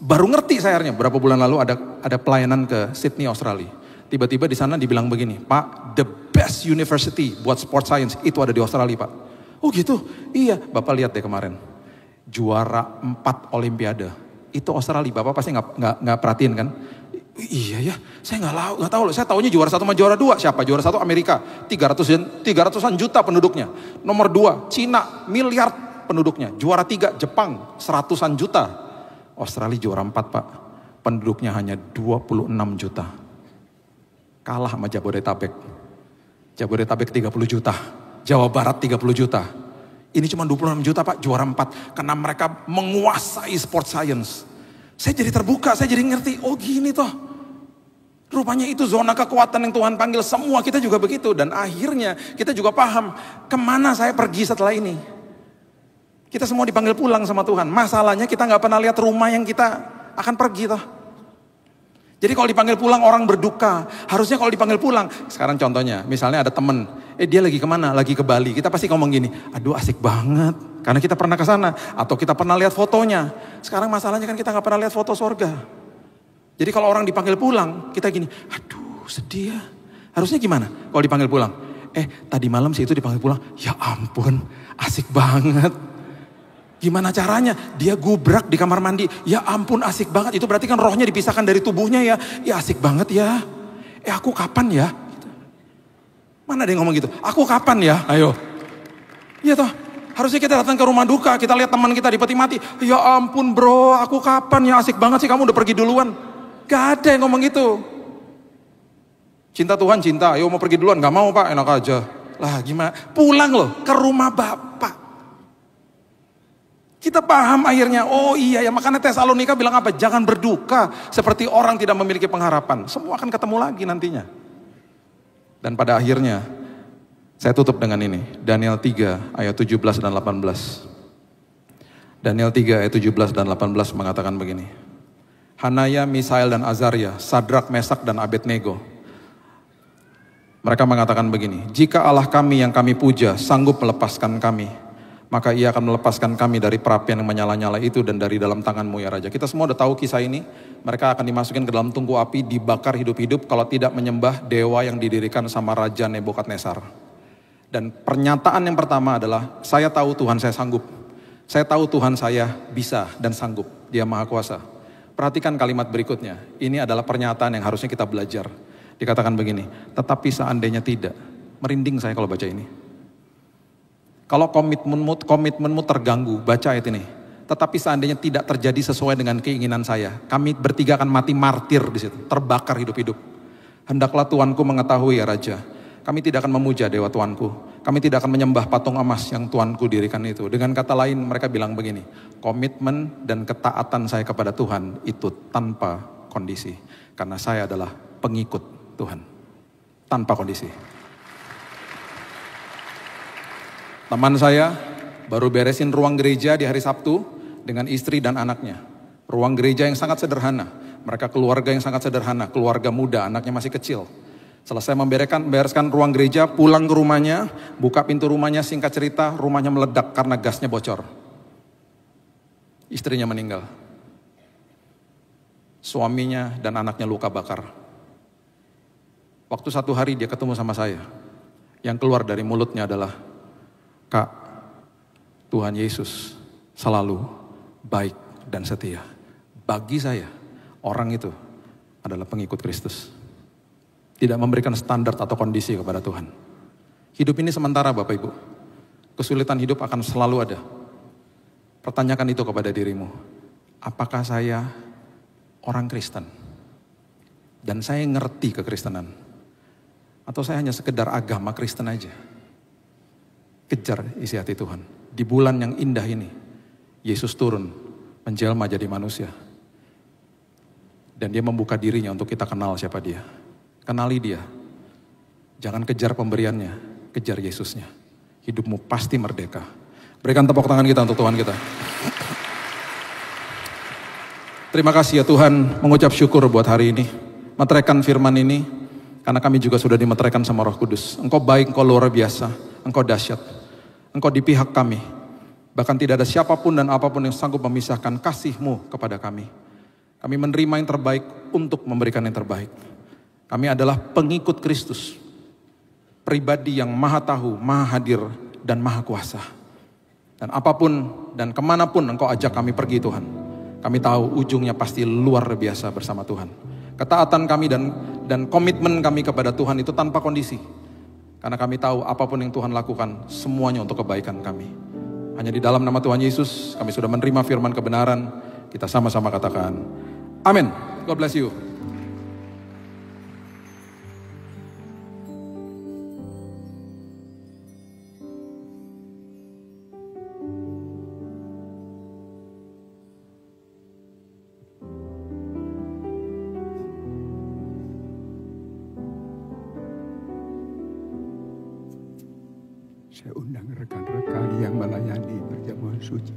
baru ngerti saya akhirnya, berapa bulan lalu ada pelayanan ke Sydney, Australia. Tiba-tiba di sana dibilang begini, "Pak, the best university buat sport science itu ada di Australia, Pak." "Oh gitu?" "Iya." "Bapak lihat deh kemarin, juara 4 Olimpiade itu Australia." Bapak pasti nggak perhatiin kan? "Iya ya, saya nggak tahu loh. Saya taunya juara 1 sama juara 2. Siapa? Juara 1 Amerika, 300-an juta penduduknya. Nomor 2 Cina, miliar penduduknya. Juara 3 Jepang, 100-an juta. Australia juara 4 Pak, penduduknya hanya 26 juta. Kalah sama Jabodetabek. Jabodetabek 30 juta, Jawa Barat 30 juta. Ini cuma 26 juta Pak, juara 4. Karena mereka menguasai sport science. Saya jadi terbuka, saya jadi ngerti, oh gini toh. Rupanya itu zona kekuatan yang Tuhan panggil, semua kita juga begitu. Dan akhirnya kita juga paham, kemana saya pergi setelah ini. Kita semua dipanggil pulang sama Tuhan. Masalahnya kita gak pernah lihat rumah yang kita akan pergi toh. Jadi kalau dipanggil pulang orang berduka. Harusnya kalau dipanggil pulang. Sekarang contohnya, misalnya ada temen, dia lagi kemana? Lagi ke Bali. Kita pasti ngomong gini, "Aduh asik banget." Karena kita pernah ke sana. Atau kita pernah lihat fotonya. Sekarang masalahnya kan kita gak pernah lihat foto sorga. Jadi kalau orang dipanggil pulang, kita gini, "Aduh sedih ya." Harusnya gimana kalau dipanggil pulang? Tadi malam sih itu dipanggil pulang. Ya ampun, asik banget. Gimana caranya? Dia gubrak di kamar mandi. Ya ampun asik banget. Itu berarti kan rohnya dipisahkan dari tubuhnya ya. Ya asik banget ya. Aku kapan ya? Mana ada yang ngomong gitu? Aku kapan ya? Ayo. Iya toh. Harusnya kita datang ke rumah duka. Kita lihat teman kita di peti mati. Ya ampun bro, aku kapan ya? Asik banget sih kamu udah pergi duluan. Gak ada yang ngomong gitu. Cinta Tuhan cinta. Ayo mau pergi duluan. Gak mau Pak, enak aja. Lah gimana? Pulang loh ke rumah Bapak. Kita paham akhirnya, oh iya ya, makanya Tesalonika bilang apa? Jangan berduka seperti orang tidak memiliki pengharapan. Semua akan ketemu lagi nantinya. Dan pada akhirnya, saya tutup dengan ini. Daniel 3 ayat 17 dan 18. Daniel 3 ayat 17 dan 18 mengatakan begini. Hanaya, Misael dan Azaria, Sadrak, Mesak dan Abednego. Mereka mengatakan begini, jika Allah kami yang kami puja sanggup melepaskan kami, maka ia akan melepaskan kami dari perapian yang menyala-nyala itu dan dari dalam tanganmu ya Raja. Kita semua udah tahu kisah ini. Mereka akan dimasukin ke dalam tungku api, dibakar hidup-hidup kalau tidak menyembah dewa yang didirikan sama Raja Nebukadnezar. Dan pernyataan yang pertama adalah, saya tahu Tuhan saya sanggup. Saya tahu Tuhan saya bisa dan sanggup. Dia Maha Kuasa. Perhatikan kalimat berikutnya. Ini adalah pernyataan yang harusnya kita belajar. Dikatakan begini, tetapi seandainya tidak. Merinding saya kalau baca ini. Kalau komitmenmu terganggu, baca ayat ini. Tetapi seandainya tidak terjadi sesuai dengan keinginan saya, kami bertiga akan mati martir di situ, terbakar hidup-hidup. Hendaklah Tuanku mengetahui ya Raja, kami tidak akan memuja dewa Tuanku. Kami tidak akan menyembah patung emas yang Tuanku dirikan itu. Dengan kata lain mereka bilang begini, komitmen dan ketaatan saya kepada Tuhan itu tanpa kondisi. Karena saya adalah pengikut Tuhan. Tanpa kondisi. Teman saya baru beresin ruang gereja di hari Sabtu dengan istri dan anaknya. Ruang gereja yang sangat sederhana. Mereka keluarga yang sangat sederhana, keluarga muda, anaknya masih kecil. Selesai membereskan ruang gereja, pulang ke rumahnya, buka pintu rumahnya, singkat cerita, rumahnya meledak karena gasnya bocor. Istrinya meninggal. Suaminya dan anaknya luka bakar. Waktu satu hari dia ketemu sama saya. Yang keluar dari mulutnya adalah, Kak, Tuhan Yesus selalu baik dan setia. Bagi saya, orang itu adalah pengikut Kristus. Tidak memberikan standar atau kondisi kepada Tuhan. Hidup ini sementara Bapak Ibu. Kesulitan hidup akan selalu ada. Pertanyakan itu kepada dirimu. Apakah saya orang Kristen? Dan saya ngerti kekristenan? Atau saya hanya sekedar agama Kristen aja? Kejar isi hati Tuhan. Di bulan yang indah ini, Yesus turun, menjelma jadi manusia. Dan dia membuka dirinya untuk kita kenal siapa dia. Kenali dia. Jangan kejar pemberiannya, kejar Yesusnya. Hidupmu pasti merdeka. Berikan tepuk tangan kita untuk Tuhan kita. Terima kasih ya Tuhan, mengucap syukur buat hari ini. Meteraikan firman ini, karena kami juga sudah dimeteraikan sama Roh Kudus. Engkau baik, Engkau luar biasa, Engkau dahsyat. Engkau di pihak kami. Bahkan tidak ada siapapun dan apapun yang sanggup memisahkan kasih-Mu kepada kami. Kami menerima yang terbaik untuk memberikan yang terbaik. Kami adalah pengikut Kristus. Pribadi yang maha tahu, maha hadir, dan maha kuasa. Dan apapun dan kemanapun Engkau ajak kami pergi Tuhan. Kami tahu ujungnya pasti luar biasa bersama Tuhan. Ketaatan kami dan komitmen kami kepada Tuhan itu tanpa kondisi. Karena kami tahu apapun yang Tuhan lakukan, semuanya untuk kebaikan kami. Hanya di dalam nama Tuhan Yesus, kami sudah menerima firman kebenaran. Kita sama-sama katakan, amin. God bless you. Saya undang rekan-rekan yang melayani perjamuan suci.